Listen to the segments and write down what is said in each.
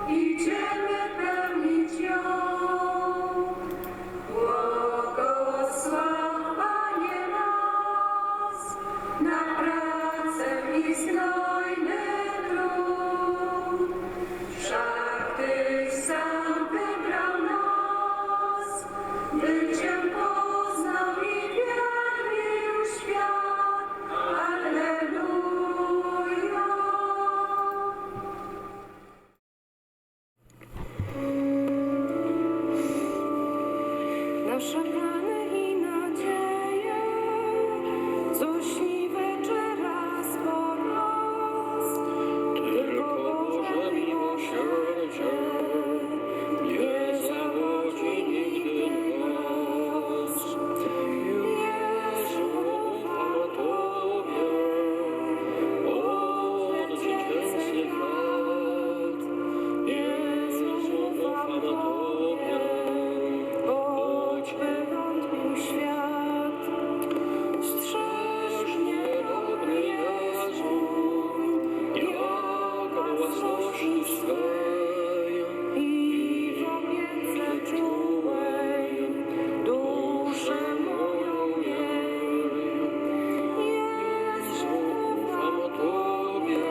idziemy pełnić ją. Błogosław, Panie, nas na pracę i znojny trud. Wszak Tyś sam wybrał nas, by Cię poznał i wielbił świat. Alleluja. Nasze plany i nadzieje, co śni wieczera spod nas. Tylko Boże miłosierdzie nie zawodzi nigdy nas. Jezu, ufam Tobie od dziecięcych lat. Jezu, ufam Tobie, Choćby wątpił świat, strzeż mnie, dobry Jezu, jak własności swej i w opiece czułej duszę moją miej. Jezu, ufam Tobie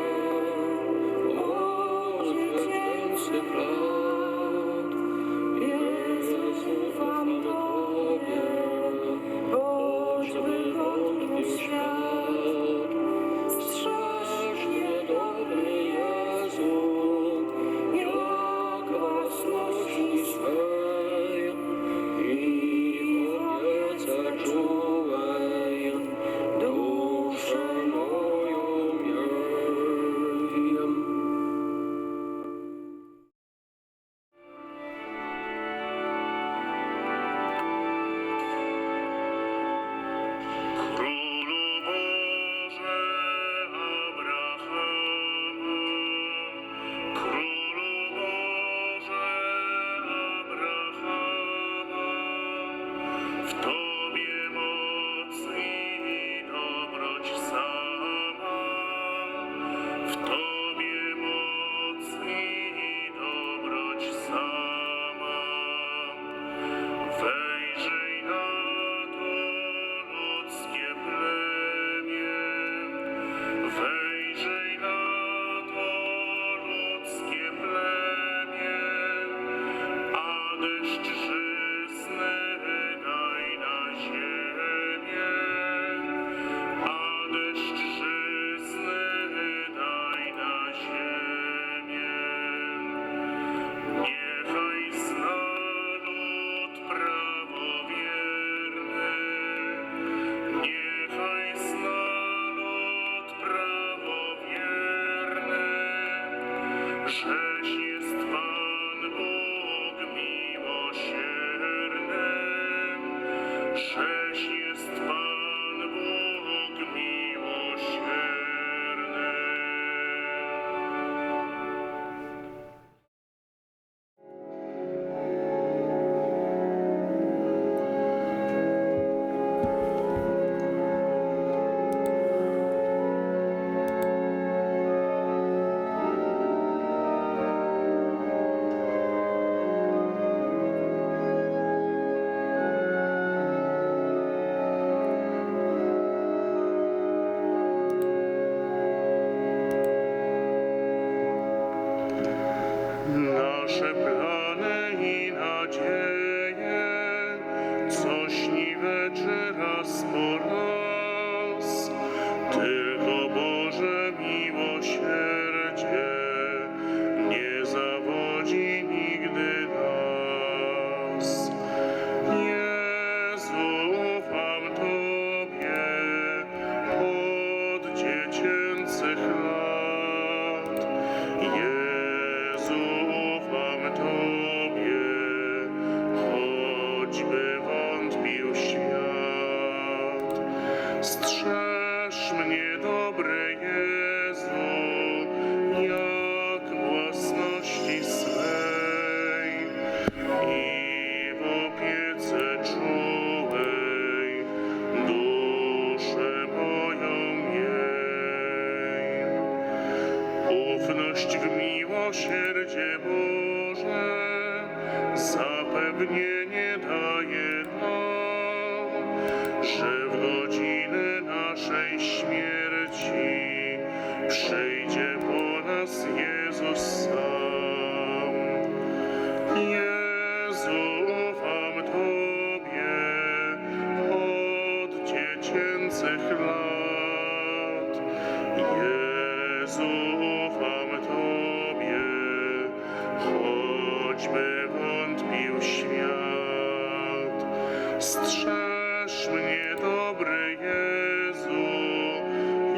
od dziecięcych lat. Jezu, ufam Tobie, choćby wątpił świat. Strzeż mnie, dobry Jezu, jak własności swej i w opiece czułej duszę moją miej. Królu Boże Abrahama, Królu Boże Abrahama, w Tobie moc i dobroć sama, w Tobie moc i dobroć sama. Wejrzyj na to ludzkie plemię, wejrzyj na to ludzkie plemię, a deszcz żyzny daj na ziemię, a deszcz żyzny daj na ziemię. Niechaj zna lud prawowierny, niechaj zna lud prawowierny, żeś jest Pan Bóg miłosierny, żeś jest Pan Bóg miłosierny. Nasze plany i nadzieje, co śni raz po raz. Tylko Boże miłosierdzie nie zawodzi nigdy nas. Jezu, ufam Tobie od dziecięcych lat. Jezu, ufam Tobie, choćby wątpił świat. miłosierdzie Boże zapewnienie daje nam, że w godzinę naszej śmierci przyjdzie po nas Jezus sam. Jezu, ufam Tobie od dziecięcych lat. Jezu, ufam Tobie, choćby wątpił świat. Strzeż mnie, dobry Jezu,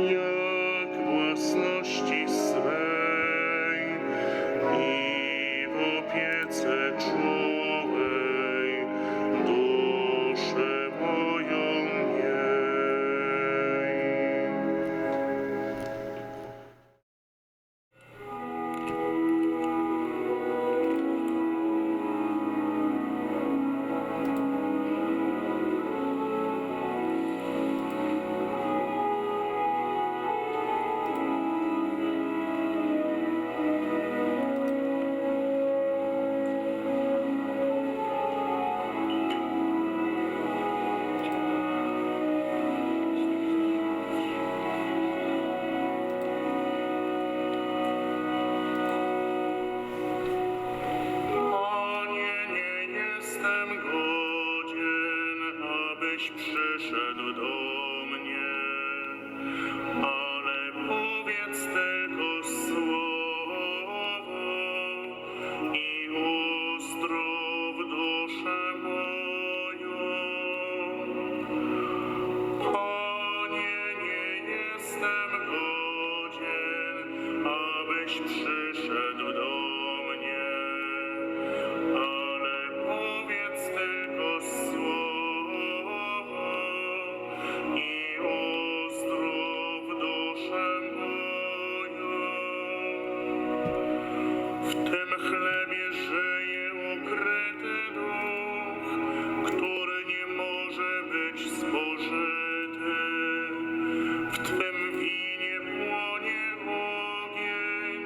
jak własności swej i w opiece czułej duszę moją miej. Panie, nie jestem godzien, abyś przyszedł do mnie, ale powiedz tylko słowo i uzdrów duszę moją. Panie, nie jestem godzien, abyś przyszedł do mnie, ale powiedz tylko słowo i uzdrów duszę moją. W tym chlebie żyje ukryty duch, który nie może być spożyty. W Twym winie płonie ogień,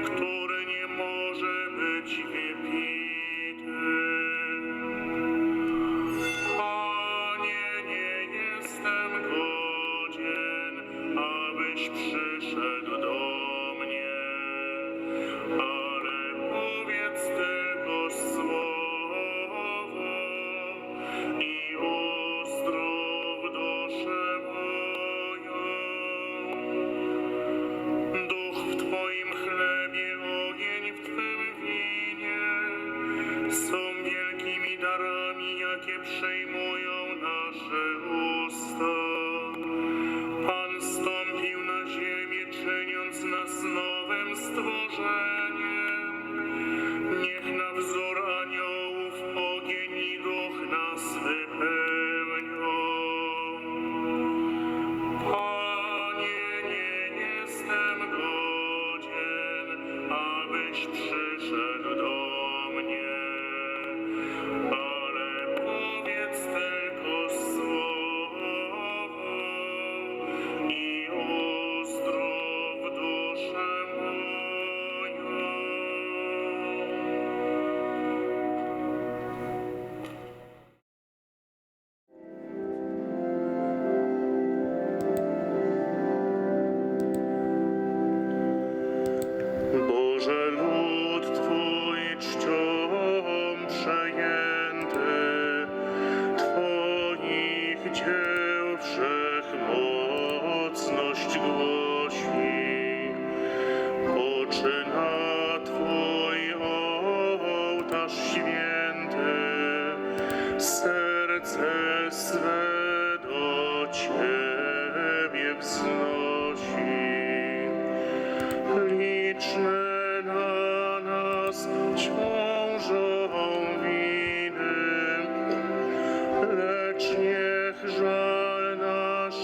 który nie może być wypity. Panie, nie jestem godzien, abyś przyszedł do mnie, ale powiedz tylko słowo i uzdrów duszę moją. Duch w Twoim chlebie, ogień w Twym winie są wielkimi darami, jakie przejmują nasze usta. Pan stąpił na ziemię, czyniąc nas nowym stworzeniem. Niech na wzór aniołów ogień i duch nas wypełnią. Panie, nie jestem godzien, abyś przyszedł do mnie, ale powiedz tylko słowo i uzdrów duszę moją. Boże, lud Twój czcią przejęty, Twoich dzieł wszechmocność głosi. Poczyna Twój ołtarz święty, serce swe do Ciebie wznosi. Liczne na nas ciążą winy, lecz niech żal nasz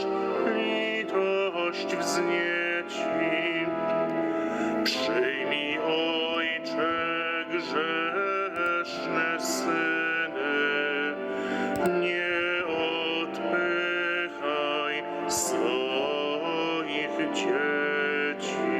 litość wznieci. Przyjmij, Ojcze, grzeszne syny, nie odpychaj swoich dzieci.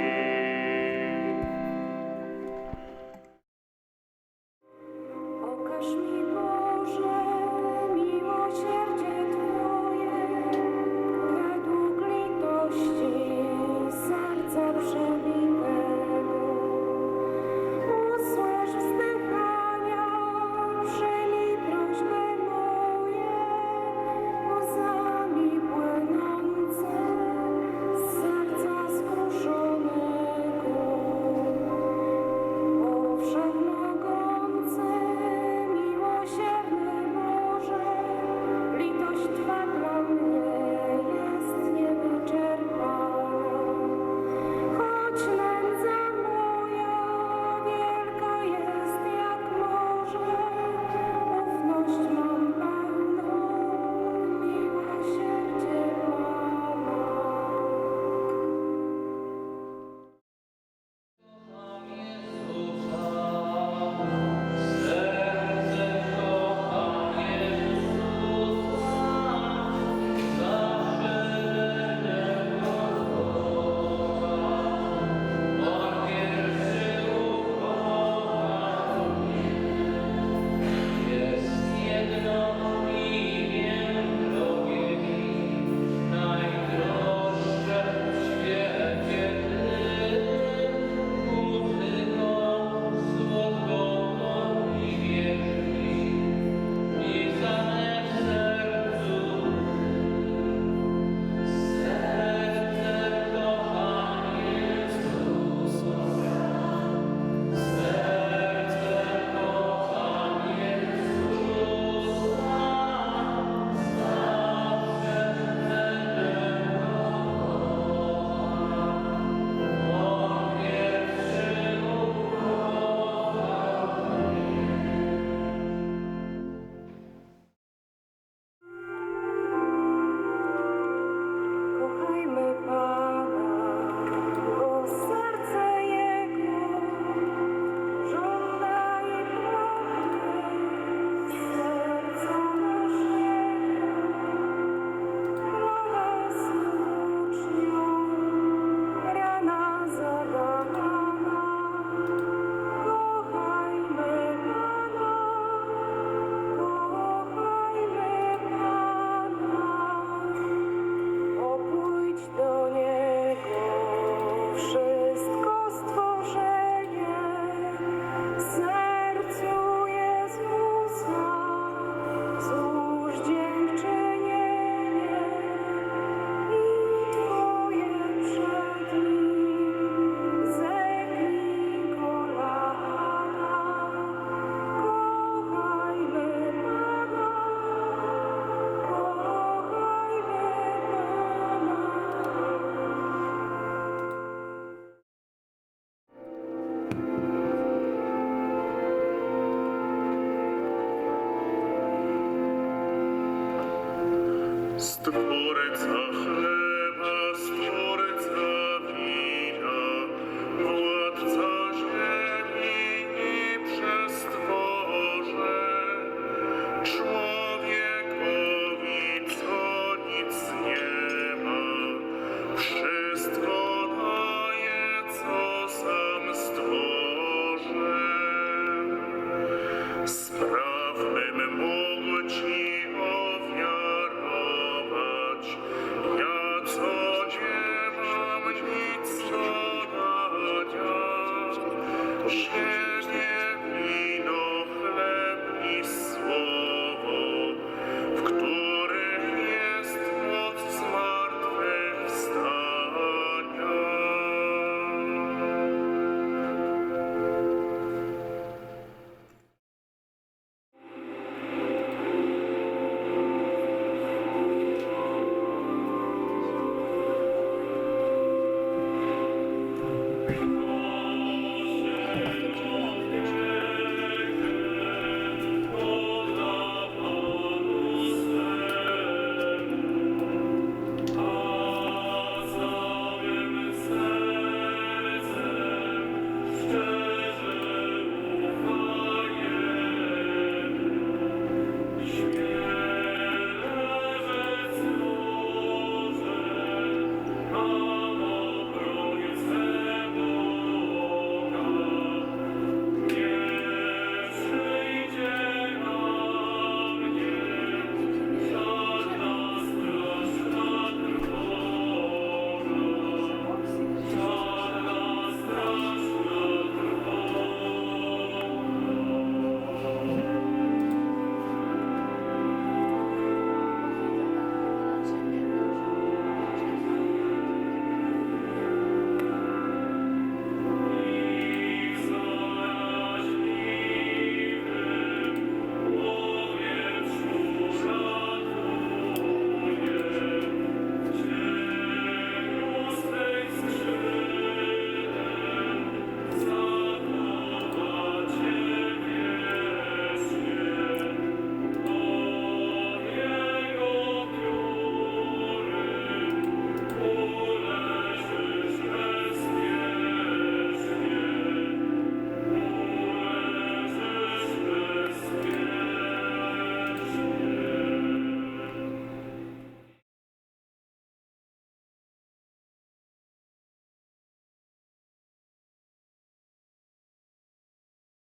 Stwórca chleba